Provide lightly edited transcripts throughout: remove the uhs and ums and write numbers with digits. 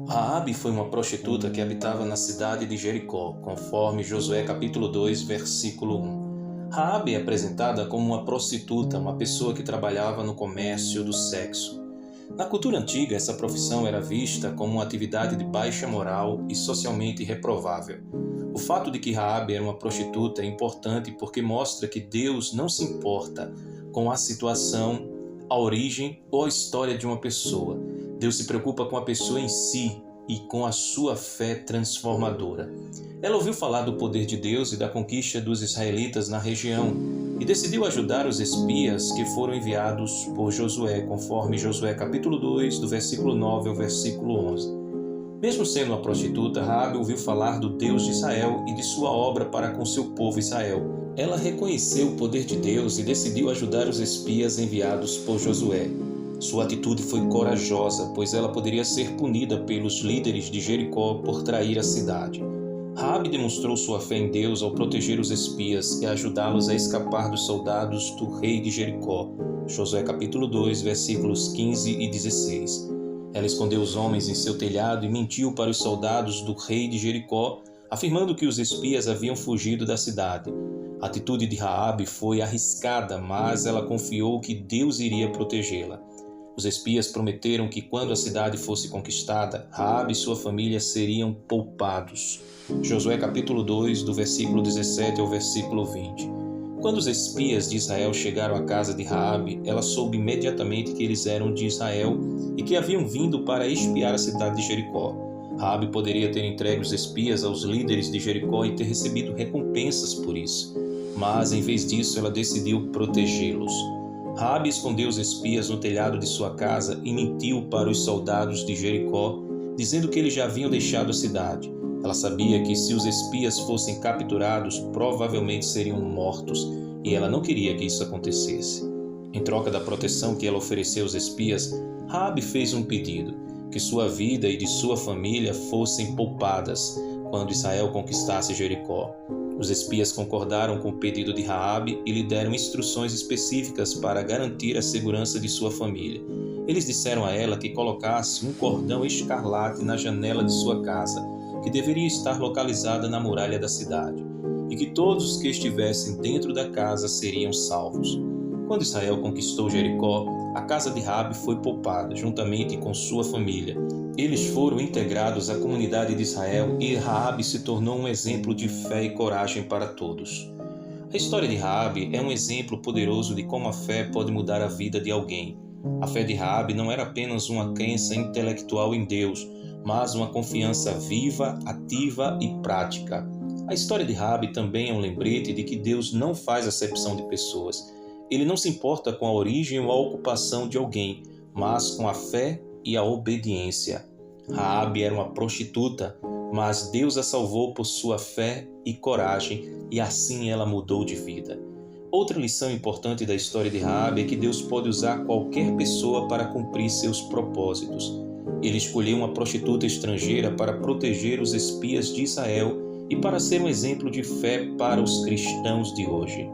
Raabe foi uma prostituta que habitava na cidade de Jericó, conforme Josué capítulo 2, versículo 1. Raabe é apresentada como uma prostituta, uma pessoa que trabalhava no comércio do sexo. Na cultura antiga, essa profissão era vista como uma atividade de baixa moral e socialmente reprovável. O fato de que Raabe era uma prostituta é importante porque mostra que Deus não se importa com a situação, a origem ou a história de uma pessoa. Deus se preocupa com a pessoa em si e com a sua fé transformadora. Ela ouviu falar do poder de Deus e da conquista dos israelitas na região e decidiu ajudar os espias que foram enviados por Josué, conforme Josué capítulo 2, do versículo 9 ao versículo 11. Mesmo sendo uma prostituta, Raabe ouviu falar do Deus de Israel e de sua obra para com seu povo Israel. Ela reconheceu o poder de Deus e decidiu ajudar os espias enviados por Josué. Sua atitude foi corajosa, pois ela poderia ser punida pelos líderes de Jericó por trair a cidade. Raabe demonstrou sua fé em Deus ao proteger os espias e ajudá-los a escapar dos soldados do rei de Jericó. Josué capítulo 2, versículos 15 e 16. Ela escondeu os homens em seu telhado e mentiu para os soldados do rei de Jericó, afirmando que os espias haviam fugido da cidade. A atitude de Raabe foi arriscada, mas ela confiou que Deus iria protegê-la. Os espias prometeram que quando a cidade fosse conquistada, Raabe e sua família seriam poupados. Josué capítulo 2, do versículo 17 ao versículo 20. Quando os espias de Israel chegaram à casa de Raabe, ela soube imediatamente que eles eram de Israel e que haviam vindo para espiar a cidade de Jericó. Raabe poderia ter entregue os espias aos líderes de Jericó e ter recebido recompensas por isso, mas em vez disso ela decidiu protegê-los. Raabe escondeu os espias no telhado de sua casa e mentiu para os soldados de Jericó, dizendo que eles já haviam deixado a cidade. Ela sabia que se os espias fossem capturados, provavelmente seriam mortos, e ela não queria que isso acontecesse. Em troca da proteção que ela ofereceu aos espias, Raabe fez um pedido, que sua vida e de sua família fossem poupadas quando Israel conquistasse Jericó. Os espias concordaram com o pedido de Raabe e lhe deram instruções específicas para garantir a segurança de sua família. Eles disseram a ela que colocasse um cordão escarlate na janela de sua casa, que deveria estar localizada na muralha da cidade, e que todos os que estivessem dentro da casa seriam salvos. Quando Israel conquistou Jericó, a casa de Raabe foi poupada, juntamente com sua família. Eles foram integrados à comunidade de Israel e Raabe se tornou um exemplo de fé e coragem para todos. A história de Raabe é um exemplo poderoso de como a fé pode mudar a vida de alguém. A fé de Raabe não era apenas uma crença intelectual em Deus, mas uma confiança viva, ativa e prática. A história de Raabe também é um lembrete de que Deus não faz acepção de pessoas. Ele não se importa com a origem ou a ocupação de alguém, mas com a fé e a obediência. Raabe era uma prostituta, mas Deus a salvou por sua fé e coragem, e assim ela mudou de vida. Outra lição importante da história de Raabe é que Deus pode usar qualquer pessoa para cumprir seus propósitos. Ele escolheu uma prostituta estrangeira para proteger os espias de Israel e para ser um exemplo de fé para os cristãos de hoje.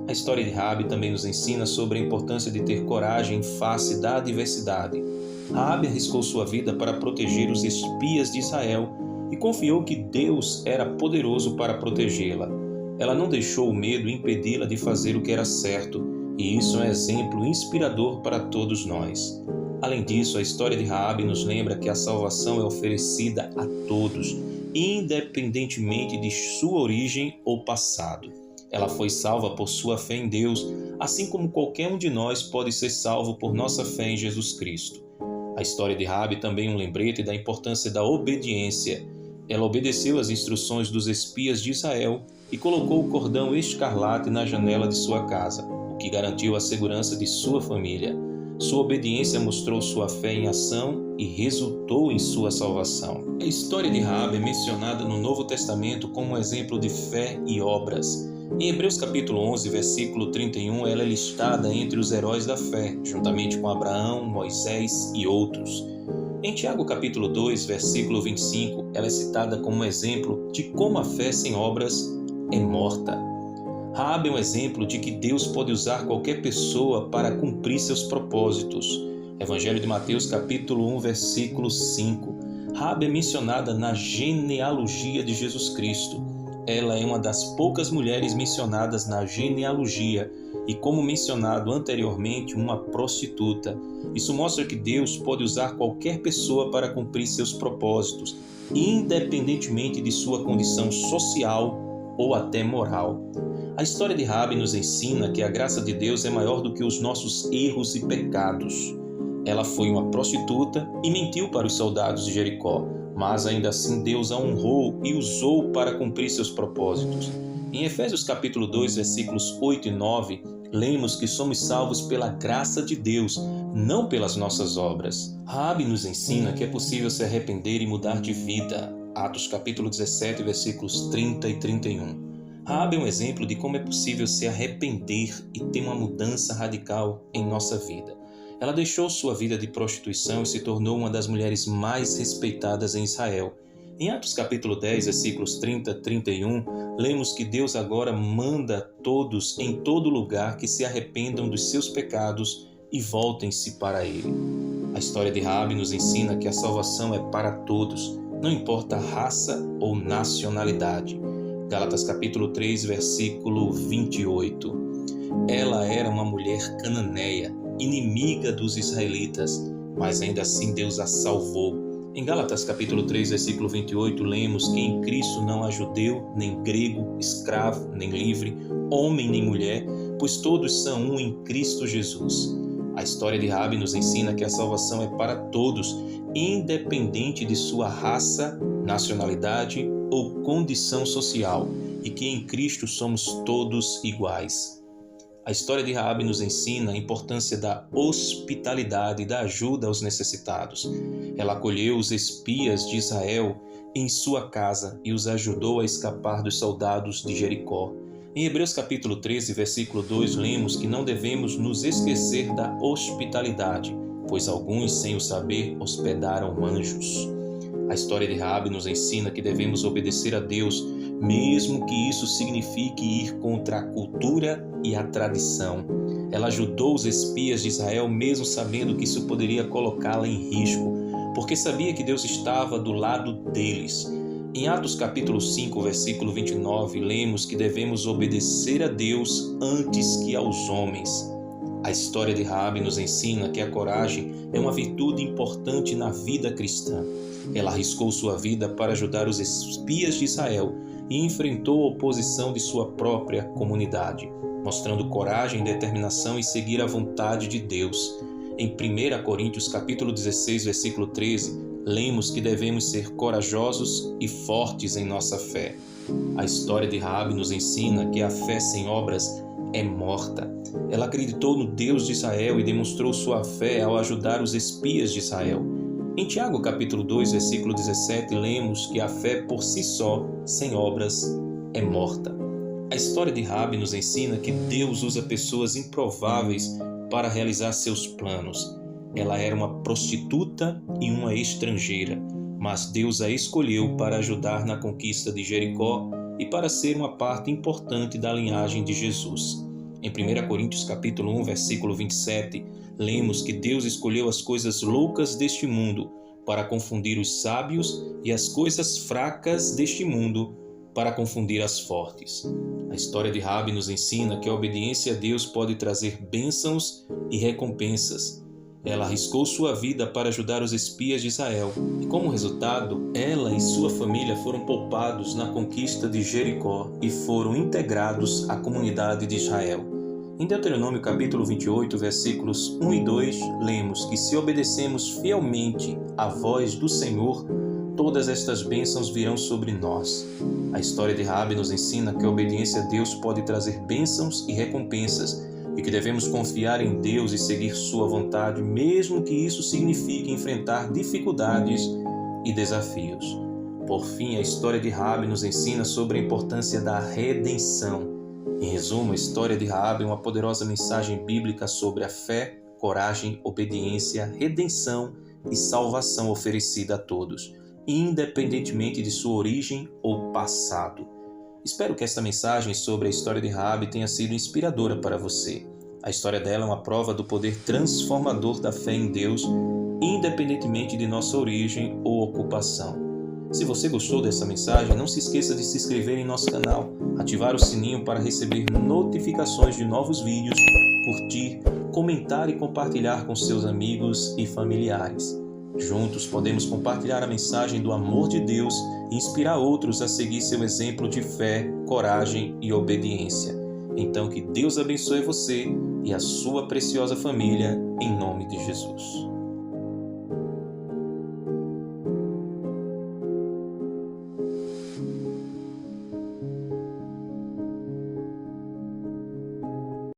A história de Raabe também nos ensina sobre a importância de ter coragem em face da adversidade. Raabe arriscou sua vida para proteger os espias de Israel e confiou que Deus era poderoso para protegê-la. Ela não deixou o medo impedi-la de fazer o que era certo, e isso é um exemplo inspirador para todos nós. Além disso, a história de Raabe nos lembra que a salvação é oferecida a todos, independentemente de sua origem ou passado. Ela foi salva por sua fé em Deus, assim como qualquer um de nós pode ser salvo por nossa fé em Jesus Cristo. A história de Raabe também é um lembrete da importância da obediência. Ela obedeceu às instruções dos espias de Israel e colocou o cordão escarlate na janela de sua casa, o que garantiu a segurança de sua família. Sua obediência mostrou sua fé em ação e resultou em sua salvação. A história de Raabe é mencionada no Novo Testamento como um exemplo de fé e obras. Em Hebreus capítulo 11, versículo 31, ela é listada entre os heróis da fé, juntamente com Abraão, Moisés e outros. Em Tiago capítulo 2, versículo 25, ela é citada como um exemplo de como a fé sem obras é morta. Raabe é um exemplo de que Deus pode usar qualquer pessoa para cumprir seus propósitos. Evangelho de Mateus capítulo 1, versículo 5. Raabe é mencionada na genealogia de Jesus Cristo. Ela é uma das poucas mulheres mencionadas na genealogia e, como mencionado anteriormente, uma prostituta. Isso mostra que Deus pode usar qualquer pessoa para cumprir seus propósitos, independentemente de sua condição social ou até moral. A história de Raabe nos ensina que a graça de Deus é maior do que os nossos erros e pecados. Ela foi uma prostituta e mentiu para os soldados de Jericó, mas ainda assim Deus a honrou e usou para cumprir seus propósitos. Em Efésios capítulo 2, versículos 8 e 9, lemos que somos salvos pela graça de Deus, não pelas nossas obras. Raabe nos ensina que é possível se arrepender e mudar de vida. Atos capítulo 17, versículos 30 e 31. Raabe é um exemplo de como é possível se arrepender e ter uma mudança radical em nossa vida. Ela deixou sua vida de prostituição e se tornou uma das mulheres mais respeitadas em Israel. Em Atos capítulo 10, versículos 30 e 31, lemos que Deus agora manda todos em todo lugar que se arrependam dos seus pecados e voltem-se para Ele. A história de Raabe nos ensina que a salvação é para todos, não importa a raça ou nacionalidade. Gálatas capítulo 3, versículo 28. Ela era uma mulher cananeia, inimiga dos israelitas, mas ainda assim Deus a salvou. Em Gálatas capítulo 3, versículo 28, lemos que em Cristo não há judeu, nem grego, escravo, nem livre, homem nem mulher, pois todos são um em Cristo Jesus. A história de Raabe nos ensina que a salvação é para todos, independente de sua raça, nacionalidade ou condição social, e que em Cristo somos todos iguais. A história de Raabe nos ensina a importância da hospitalidade e da ajuda aos necessitados. Ela acolheu os espias de Israel em sua casa e os ajudou a escapar dos soldados de Jericó. Em Hebreus capítulo 13, versículo 2, lemos que não devemos nos esquecer da hospitalidade, pois alguns, sem o saber, hospedaram anjos. A história de Raabe nos ensina que devemos obedecer a Deus, mesmo que isso signifique ir contra a cultura e a tradição. Ela ajudou os espias de Israel, mesmo sabendo que isso poderia colocá-la em risco, porque sabia que Deus estava do lado deles. Em Atos capítulo 5, versículo 29, lemos que devemos obedecer a Deus antes que aos homens. A história de Raabe nos ensina que a coragem é uma virtude importante na vida cristã. Ela arriscou sua vida para ajudar os espias de Israel e enfrentou a oposição de sua própria comunidade, mostrando coragem, determinação e seguir a vontade de Deus. Em 1 Coríntios capítulo 16, versículo 13, lemos que devemos ser corajosos e fortes em nossa fé. A história de Raabe nos ensina que a fé sem obras é morta. Ela acreditou no Deus de Israel e demonstrou sua fé ao ajudar os espias de Israel. Em Tiago capítulo 2, versículo 17, lemos que a fé por si só, sem obras, é morta. A história de Raabe nos ensina que Deus usa pessoas improváveis para realizar seus planos. Ela era uma prostituta e uma estrangeira, mas Deus a escolheu para ajudar na conquista de Jericó e para ser uma parte importante da linhagem de Jesus. Em 1 Coríntios capítulo 1, versículo 27, lemos que Deus escolheu as coisas loucas deste mundo para confundir os sábios e as coisas fracas deste mundo para confundir as fortes. A história de Raabe nos ensina que a obediência a Deus pode trazer bênçãos e recompensas. Ela arriscou sua vida para ajudar os espias de Israel e, como resultado, ela e sua família foram poupados na conquista de Jericó e foram integrados à comunidade de Israel. Em Deuteronômio capítulo 28, versículos 1 e 2, lemos que se obedecemos fielmente à voz do Senhor, todas estas bênçãos virão sobre nós. A história de Raabe nos ensina que a obediência a Deus pode trazer bênçãos e recompensas e que devemos confiar em Deus e seguir sua vontade, mesmo que isso signifique enfrentar dificuldades e desafios. Por fim, a história de Raabe nos ensina sobre a importância da redenção. Em resumo, a história de Raabe é uma poderosa mensagem bíblica sobre a fé, coragem, obediência, redenção e salvação oferecida a todos, independentemente de sua origem ou passado. Espero que esta mensagem sobre a história de Raabe tenha sido inspiradora para você. A história dela é uma prova do poder transformador da fé em Deus independentemente de nossa origem ou ocupação. Se você gostou dessa mensagem, não se esqueça de se inscrever em nosso canal, ativar o sininho para receber notificações de novos vídeos, curtir, comentar e compartilhar com seus amigos e familiares. Juntos podemos compartilhar a mensagem do amor de Deus e inspirar outros a seguir seu exemplo de fé, coragem e obediência. Então que Deus abençoe você e a sua preciosa família, em nome de Jesus.